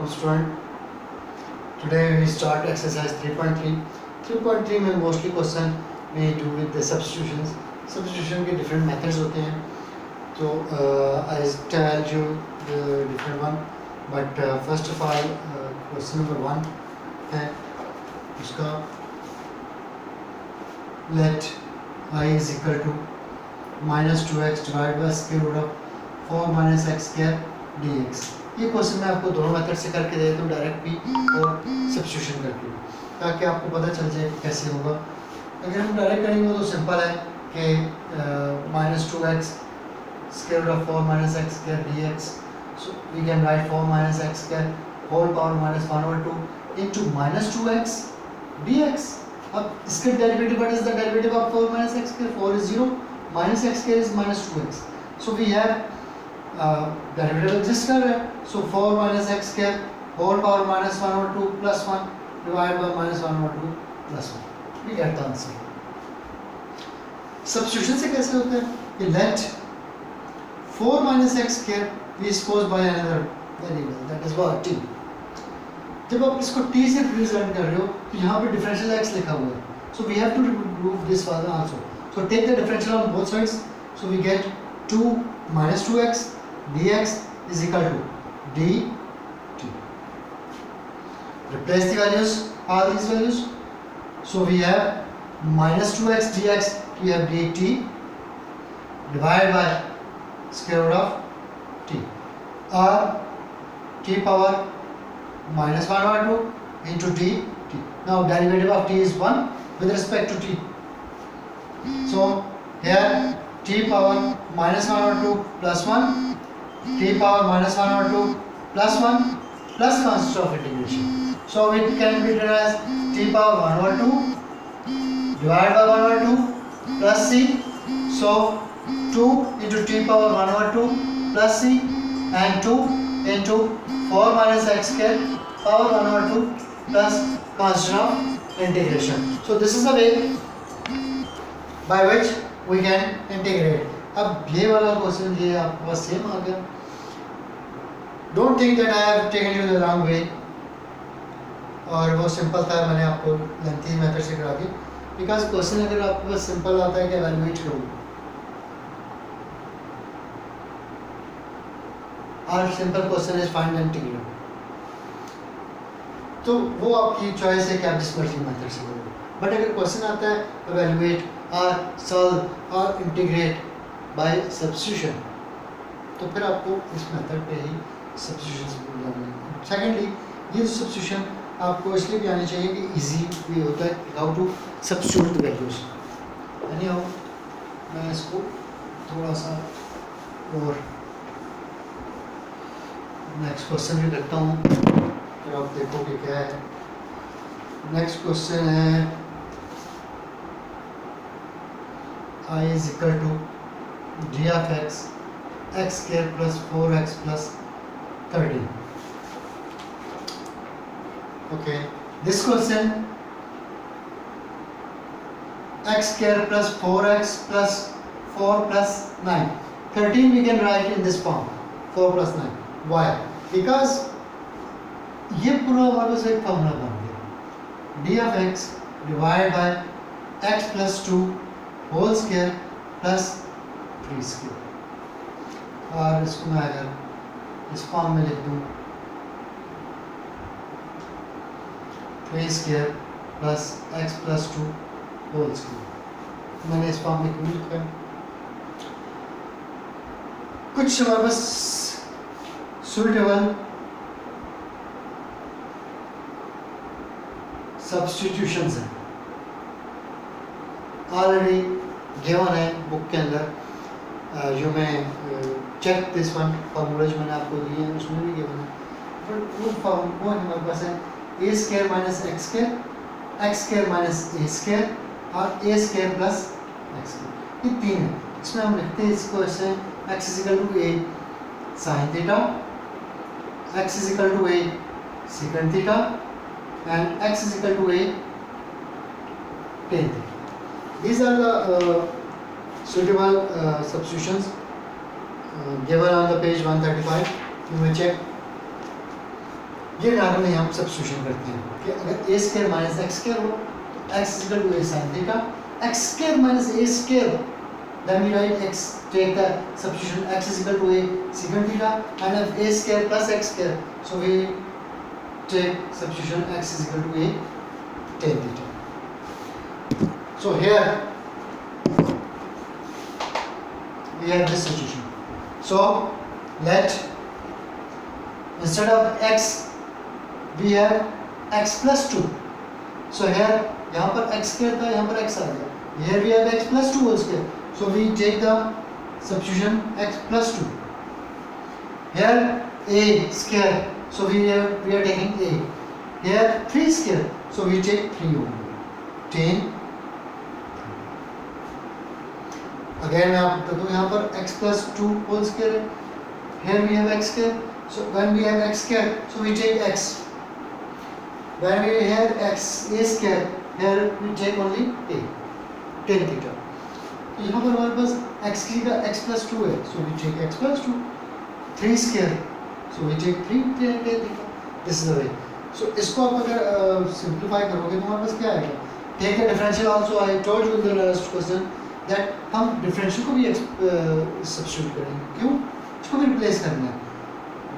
Welcome student. Today we start exercise 3.3. 3.3 में mostly question we do with the substitutions. Substitution के different methods होते हैं. तो I tell you the different one. But first of all question number 1 है उसका let I is equal to minus 2x divided by square root of 4 minus x square dx. ये question मैं आपको दोनों method से करके दे देता हूँ, डायरेक्ट भी और सब्स्टिट्यूशन करके, ताकि आपको पता चल जाए कैसे होगा. अगर हम डायरेक्ट करेंगे तो सिंपल है कि minus 2x square root of 4 minus x square dx. So we can write 4 minus x square whole power minus 1/2 into minus 2x dx. अब इसका derivative, what is the derivative of 4 minus x square? 4 is 0, minus x square is minus 2x. So we have derivative exist कर रहा है. So 4 minus x square whole power minus 1/2 plus 1 divide by minus 1/2 plus 1. We get the answer. Substitution से कैसे होता है कि let 4 minus x square be suppose by another variable that is what t. जब आप इसको t से represent कर रहे हो तो यहाँ पे डिफरेंशियल x लिखा हुआ है. So we have to prove this one also. So take the differential on both sides. So we get 2 minus 2x dx is equal to dt. Replace the values, all these values. So we have minus 2x dx, we have dt divided by square root of t, or t power minus 1/2 into dt. Now derivative of t is 1 with respect to t. So here t power minus 1/2 plus 1, t power minus 1/2 plus 1 plus constant of integration. So it can be written as t power 1/2 divided by 1/2 plus c. So 2 into t power 1/2 plus c and 2 into 4 minus x square power 1/2 plus constant of integration. So this is the way by which we can integrate. अब ये वाला question ये आपके पास same आ गया. Don't think that I have taken you the wrong way. और वो simple था, मैंने आपको लेंथी मेथड से करा दी. बिकॉज क्वेश्चन अगर आपके पास सिंपल आता है कि एवेलुएट करो और simple question is find and integrate, तो वो आपकी चॉइस है कि आप जिस मर्जी मेथड से करो. बट अगर क्वेश्चन आता है एवेलुएट और सॉल्व और इंटीग्रेट बाय सब्स्टिट्यूशन, तो फिर आपको इस मेथड पे ही सब्स्टिट्यूशन लगाना है. सेकेंडली, ये जो सब्स्टिट्यूशन आपको इसलिए भी आनी चाहिए कि इजी भी होता है how to substitute the values. यानी हाउ मैं इसको थोड़ा सा और नेक्स्ट क्वेश्चन भी करता हूँ, फिर आप देखो कि क्या है. नेक्स्ट क्वेश्चन है I is equal to d of x x square plus 4x plus 13. Okay, this question x square plus 4x plus 4 plus 9 13 we can write in this form 4 plus 9. Why? Because ये पूरा हमारे पास एक formula बन गया d of x divided by x plus 2 whole square plus 3 square. और इसको मैं अगर इस फॉर्म में लिख दूँ 3 square plus x plus 2 whole square, मैंने इस फॉर्म में क्यों लिखा है? कुछ हमारे पास सुटेबल सब्स्टिट्यूशंस हैं ऑलरेडी गिवन है बुक के अंदर. यू में चेक दिस वन फार्मूला जो मैंने आपको दिए हैं उसमें भी गिवन है. बट वो हमारे पास है A square minus x square, X square minus A square और A square plus X square. ये तीन है. इसमें हम लिखते हैं इसको ऐसे X is equal to A sine theta, X is equal to A second theta and X is equal to A ten theta. These are the suitable substitutions given on the page 135. You may check. ये normally हम substitution करते हैं कि अगर a square minus x square हो तो x is equal to A sine theta, x square minus A square, then we write x, take the substitution x is equal to a secant theta, and if a square plus x square, so we take substitution x is equal to a tan theta. So here we have this situation. So let instead of x we have x plus 2. So here यहाँ पर x square था, यहाँ पर x आ गया. Here we have x plus 2 whole square. So we take the substitution x plus 2. Here a square. So we are taking a. Here 3 square. So we take 3 only. 10. Again मैं आपको बता दूँ यहाँ पर x plus 2 whole square है. Here we have x square. So when we have x square, so we take x. When we have x a square, here we take only a. Tan theta. यहाँ पर हमारे पास x की का x plus 2 है, so we take x plus 2. 3 square, so we take 3 tan theta. This is the way. So इसको आप अगर simplify करोगे तो हमारे पास क्या आएगा? Take the differential also. I told you in the last question that हम differential को भी substitute करेंगे. क्यों? इसको भी replace करना है.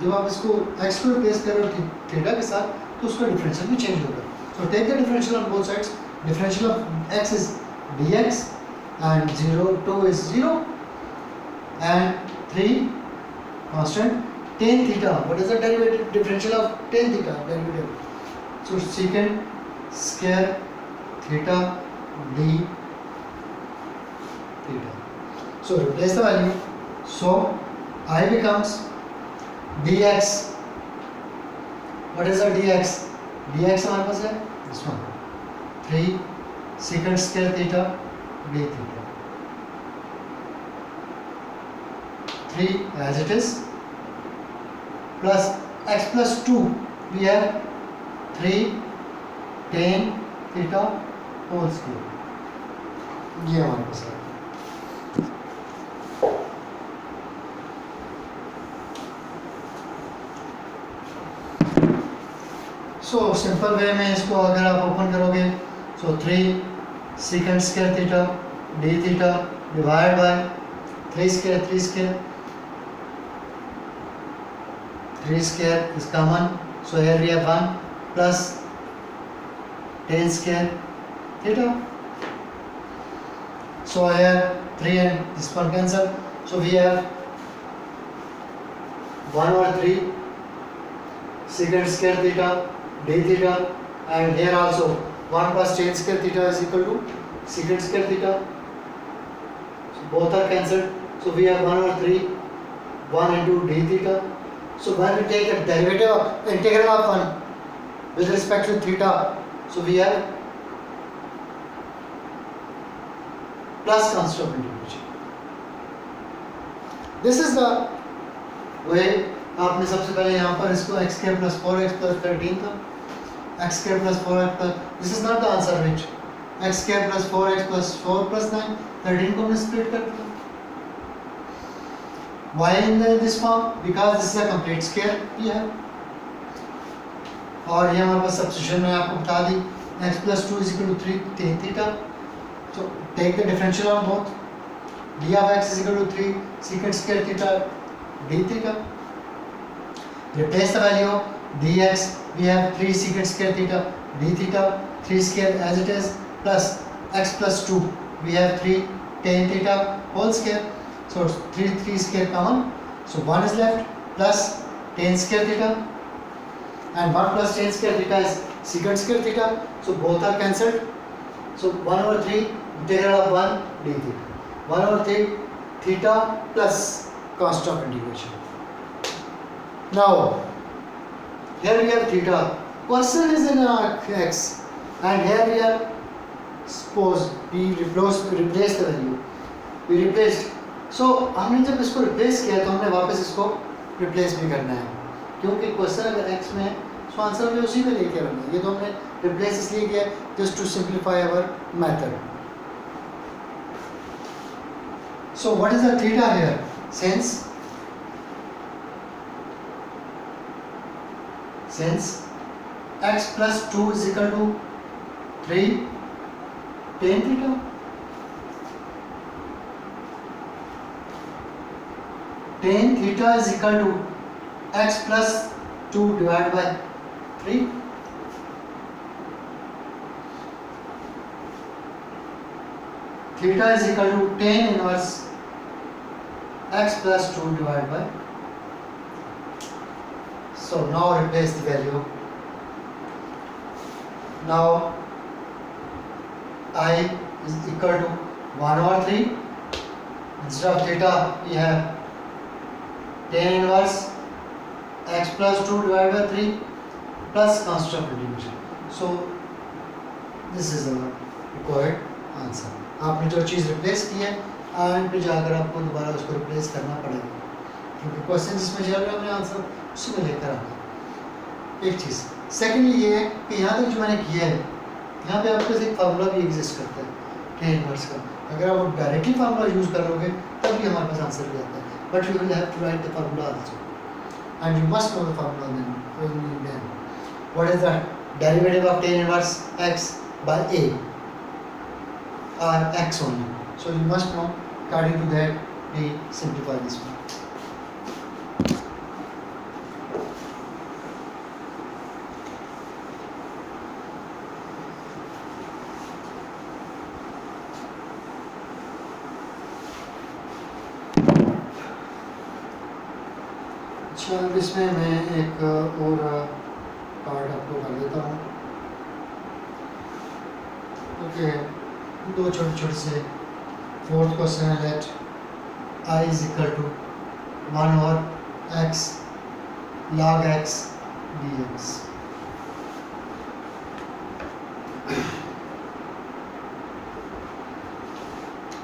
जब आप इसको x को replace कर रहे हो थीटा के साथ, तो उसका differential भी change होगा. So take the differential on both sides. Differential of x is dx. And 0, 2 is 0 and 3 constant tan theta. What is the derivative differential of tan theta? Derivative. So secant square theta d theta. So replace the value. So I becomes dx. What is the dx? dx हमारे पास है this one. 3 secant square theta d theta. 3 as it is plus x plus 2 we have 3 tan theta whole square. ये हमारे पास है. So simple way में इसको अगर आप ओपन करोगे, so 3 secant square theta d theta divided by 3 square 3 square 3 square is common, so here we have 1 plus tan square theta. So here 3 and this one cancel, so we have 1 over 3 secant square theta d theta, and here also 1 plus tan square theta is equal to secant square theta. So both are cancelled. So we have 1 over 3, 1 into d theta. So when we take a derivative of integral of 1 with respect to theta, so we have plus constant of integration. This is the way. आपने सबसे पहले यहाँ पर इसको x square plus 4x plus 13 था, x square plus 4x plus, this is not the answer which x square plus 4x plus 4 plus 9, 13 को हमने split कर दिया. Why in this form? Because this is a complete square here. और ये हमारे पास substitution में आपको बता दी x plus 2 is equal to 3 tan theta. So take the differential on both. d of x is equal to 3 secant square theta d theta. Replace the value of dx. We have 3 secant square theta d theta, 3 square as it is, plus x plus 2. We have 3 tan theta whole square. So 3 square common. So 1 is left plus tan square theta, and 1 plus tan square theta is secant square theta. So both are cancelled. So 1 over 3 integral of 1 d theta. 1 over 3 theta plus constant of integration. Now here we have theta. Question is in x, and here we are suppose we replace the value. We replaced. So हमने जब इसको replace किया तो हमने वापस इसको replace भी करना है, क्योंकि क्वेश्चन अगर x में है तो आंसर हमें उसी में लेके आना है. ये तो हमने replace इसलिए किया just to simplify our method. So what is the theta here? since x plus 2 is equal to 3 tan theta, tan theta is equal to x plus 2 divided by 3. Theta is equal to tan inverse x plus 2 divided by. So now replace the value. Now I is equal to 1 over 3. Instead of theta we have tan inverse x plus 2 divided by 3 plus constant of integration. So this is our required answer. आपने जो चीज़ replace की है and पे जाकर आपको दोबारा उसको replace करना पड़ेगा, क्योंकि क्वेश्चन जिसमें चल रहा है हमने आंसर उसी में लेकर आना। एक चीज़ सेकेंडली ये है कि यहाँ तक जो मैंने किया है, यहाँ पे आपके पास एक फार्मूला भी एग्जिस्ट करता है tan इनवर्स का। अगर आप डायरेक्टली फार्मूला यूज़ कर लोगे तब भी हमारे पास आंसर भी आता है, but you will have to write the formula also and you must know the formula then. What is the derivative of tan inverse x by a or x only? So you must know. According to that, we simplify this one. अच्छा, इसमें मैं एक और part आपको कर देता हूँ। Okay, दो छोटे छोटे से। फोर्थ क्वेश्चन है late I is equal to 1 over x log x dx।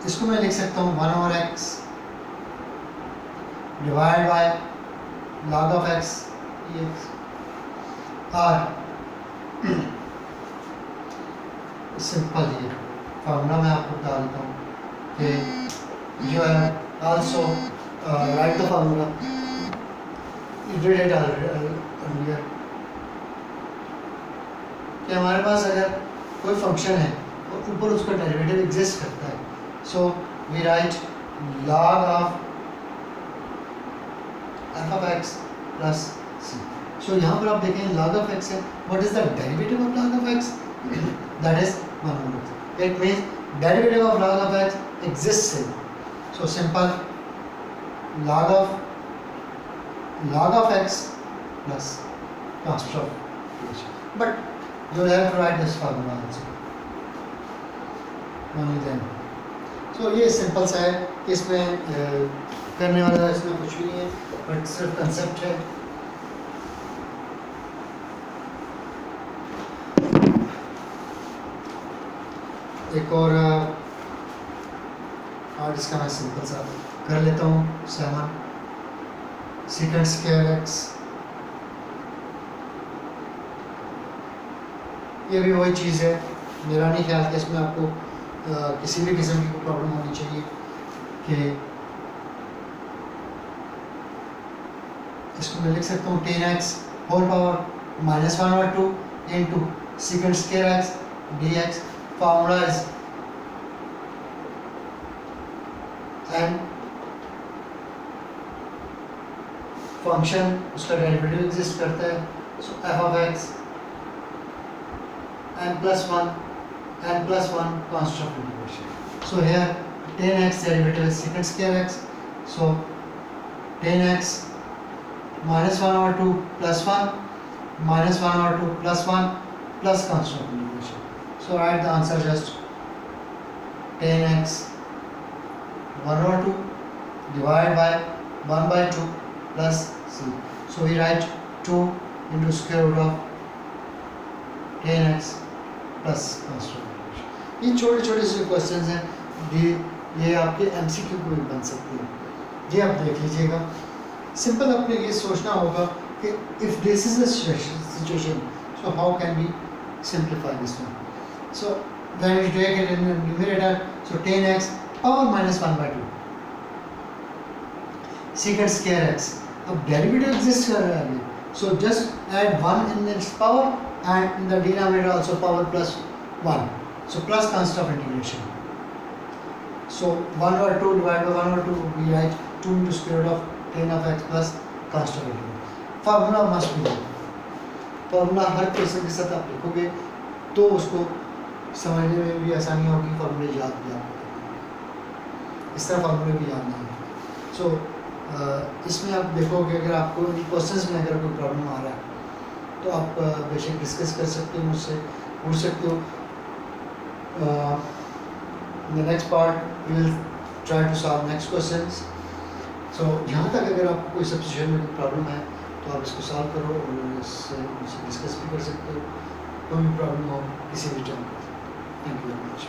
इसको मैं लिख सकता हूँ 1 over x divide by log of x dx, और सिंपल ये फार्मूला मैं आपको बता देता हूँ कि you have also right the formula it earlier, कि हमारे पास अगर कोई फंक्शन है और ऊपर उसका डेरिवेटिव एग्जिस्ट करता है, so we write log of f of x plus c। सो यहाँ पर आप देखें log of x है, what is the derivative of log of x? That is 1 over x. It means derivative of log of x exists in, so simple log of x plus constant of integration. But you will have to write this formula also only then. So ये simple सा है, इसमें करने वाला इसमें कुछ भी नहीं है, बट सिर्फ कंसेप्ट है। एक और इसका मैं सिंपल सा कर लेता हूँ 7 secant square x। ये भी वही चीज़ है, मेरा नहीं ख्याल कि इसमें आपको किसी भी किस्म की प्रॉब्लम होनी चाहिए कि इसको मैं लिख सकता हूँ tan x होल पावर -1 और 2 into secant square x dx। Formula is and function उसका डेरिवेटिव एग्जिस्ट करता है, सो f of x n plus 1 constant of integration। So here tan x derivative is secant square x, so tan x -1 over 2 plus 1 -1 over 2 plus 1 plus constant of integration। So write the answer just tan x 1 over 2 divided by 1 by 2 plus c। So we write 2 into square root of tan x plus constant of integration। ये छोटे छोटे से questions हैं, ये आपके MCQ को भी बन सकते हैं, ये आप देख लीजिएगा। सिंपल आपने ये सोचना होगा कि if this is a situation, so how can we simplify this one. So when we take it in the numerator, so tan x power -1 by 2 secant square x। अब डेरिवेटिव एग्जिस्ट कर रहा है, So just add 1 in its power and in the denominator also power plus 1. So plus constant of integration. So 1 over 2 divided by 1 over 2 we write 2 into square root of tan of x plus constant of integration. Formula must be known. Formula her question के साथ आप लिखोगे तो उसको समझने में भी आसानी होगी, फॉर्मूले याद भी आपको इस तरह फॉर्मूले भी याद नहीं है। सो इसमें आप देखोगे अगर आपको क्वेश्चंस में अगर कोई प्रॉब्लम आ रहा है तो आप बेशक डिस्कस कर सकते हो, मुझसे पूछ सकते हो। In the next part we will try to solve next questions. So यहाँ तक अगर आपको कोई सब्स्टिट्यूशन में कोई प्रॉब्लम है तो आप इसको सॉल्व करो और इससे डिस्कस भी कर सकते हो, कोई भी प्रॉब्लम हो किसी भी time. Thank you very much.